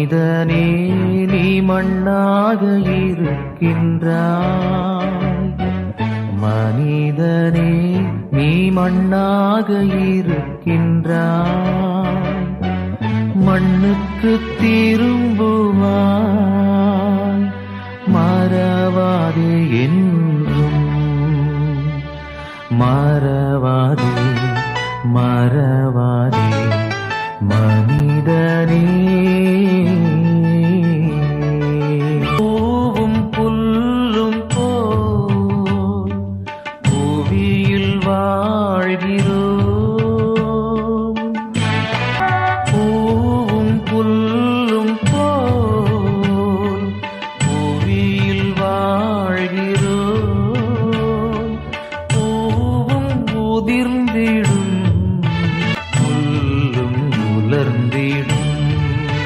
மனிதனே நீ மண்ணாக இருக்கின்றாய். மனிதனே நீ மண்ணாக இருக்கின்றாய். மண்ணுக்கு திரும்புவாய். மறவாதே என்றும் மறவாதே மறவாதே.